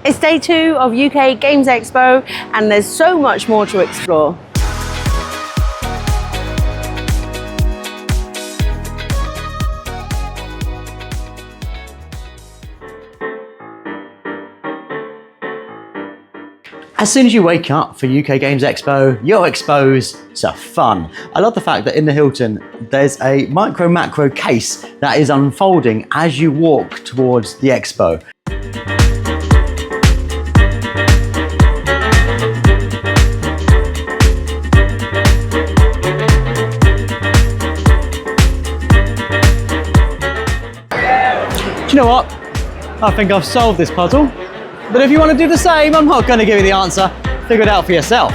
It's day 2 of UK Games Expo and there's so much more to explore. As soon as you wake up for UK Games Expo, you're exposed to fun. I love the fact that in the Hilton, there's a macro case that is unfolding as you walk towards the Expo. Do you know what? I think I've solved this puzzle. But if you want to do the same, I'm not going to give you the answer. Figure it out for yourself.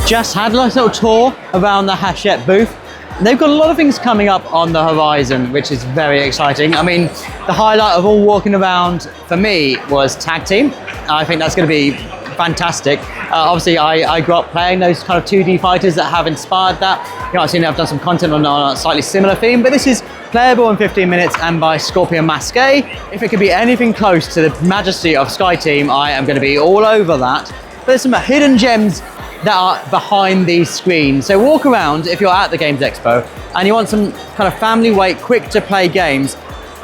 Just had a little tour around the Hachette booth. They've got a lot of things coming up on the horizon, which is very exciting. I mean, the highlight of all walking around for me was tag team. I think that's going to be fantastic. Obviously, I grew up playing those kind of 2D fighters that have inspired that. You know, I've seen I've done some content on a slightly similar theme, but this is playable in 15 minutes and by Scorpion Masqué. If it could be anything close to the majesty of Sky Team, I am going to be all over that. But there's some hidden gems that are behind these screens. So walk around if you're at the Games Expo and you want some kind of family weight, quick to play games.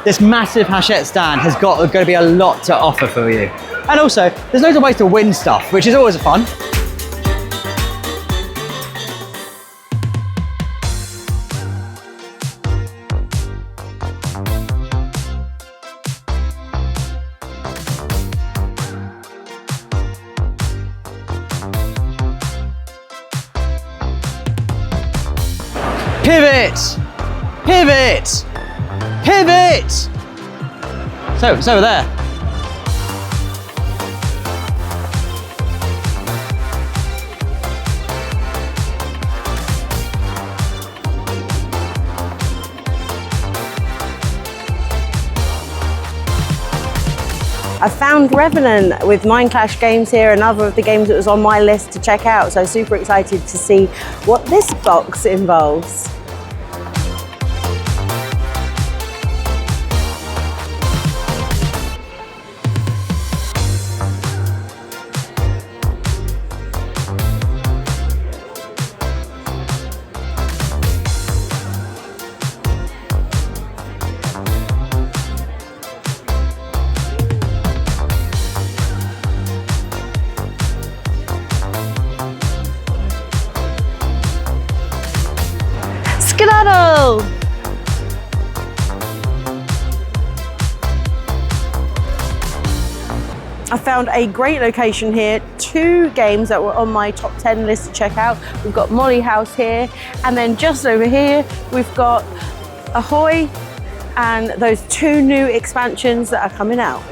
This massive Hachette stand has going to be a lot to offer for you. And also, there's loads of ways to win stuff, which is always fun. Pivot! Pivot! Pivot! So, it's over there. I found Revenant with Mind Clash Games here, another of the games that was on my list to check out, so super excited to see what this box involves. Skedaddle! I found a great location here, 2 games that were on my top 10 list to check out. We've got Molly House here, and then just over here, we've got Ahoy and those 2 new expansions that are coming out.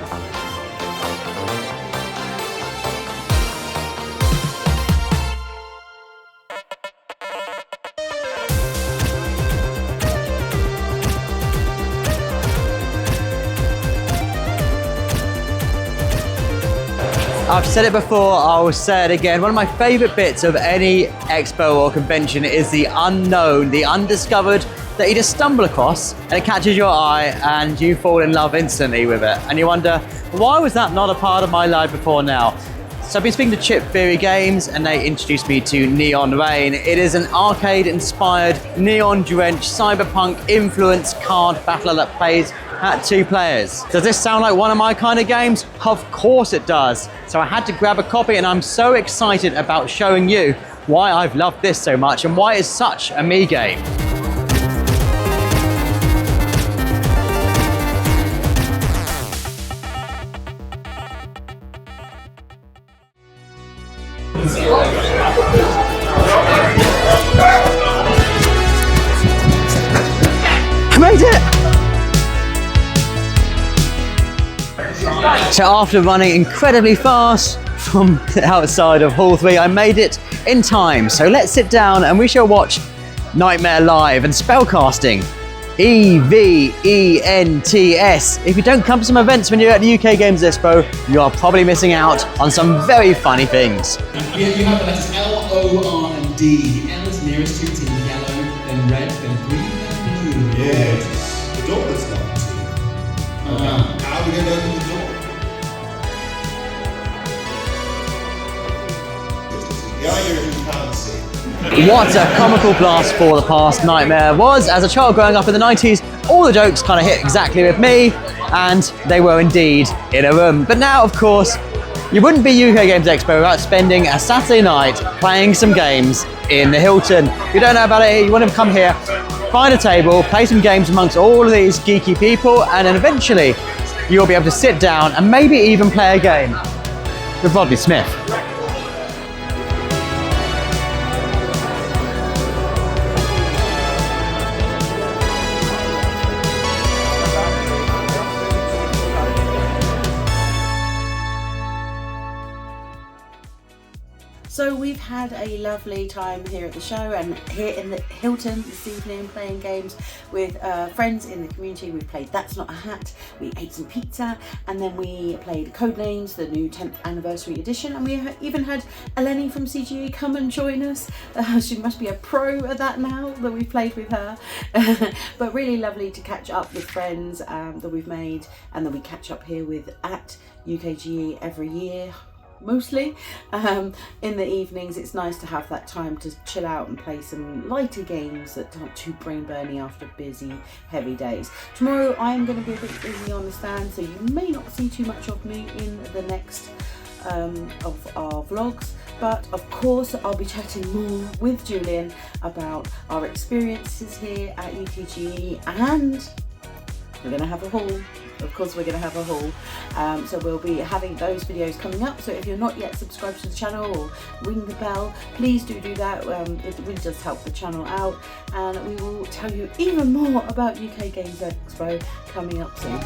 I've said it before, I will say it again. One of my favorite bits of any expo or convention is the unknown, the undiscovered, that you just stumble across and it catches your eye and you fall in love instantly with it. And you wonder, why was that not a part of my life before now? So I've been speaking to Chip Theory Games and they introduced me to Neon Rain. It is an arcade-inspired, neon-drenched, cyberpunk-influenced card battler that plays at 2 players. Does this sound like one of my kind of games? Of course it does. So I had to grab a copy and I'm so excited about showing you why I've loved this so much and why it's such a me game. I made it! So after running incredibly fast from the outside of Hall 3, I made it in time. So let's sit down and we shall watch Nightmare Live and spellcasting. EVENTS. If you don't come to some events when you're at the UK Games Expo, you are probably missing out on some very funny things. You have the letters L, O, R, and D. The L is nearest to you, it's in yellow, then red, then green, then blue. Yes. The door was locked. How are we going to open the door? The idea is you can't see. What a comical blast for the past Nightmare was. As a child growing up in the 90s, all the jokes kind of hit exactly with me, and they were indeed in a room. But now, of course, you wouldn't be UK Games Expo without spending a Saturday night playing some games in the Hilton. If you don't know about it, you want to come here, find a table, play some games amongst all of these geeky people, and then eventually you'll be able to sit down and maybe even play a game with Rodney Smith. So we've had a lovely time here at the show and here in the Hilton this evening, playing games with friends in the community. We played That's Not a Hat, we ate some pizza, and then we played Codenames, the new 10th anniversary edition, and we even had Eleni from CGE come and join us. She must be a pro at that now that we've played with her. But really lovely to catch up with friends that we've made, and then we catch up here with at UKGE every year. Mostly in the evenings. It's nice to have that time to chill out and play some lighter games that aren't too brain burning after busy heavy days. Tomorrow I am going to be a bit busy on the stand, so you may not see too much of me in the next of our vlogs, but of course I'll be chatting more with Julian about our experiences here at UKGE, and we're going to have a haul. Of course we're going to have a haul, so we'll be having those videos coming up. So if you're not yet subscribed to the channel or ring the bell, please do that. It really does help the channel out, and we will tell you even more about UK Games Expo coming up soon.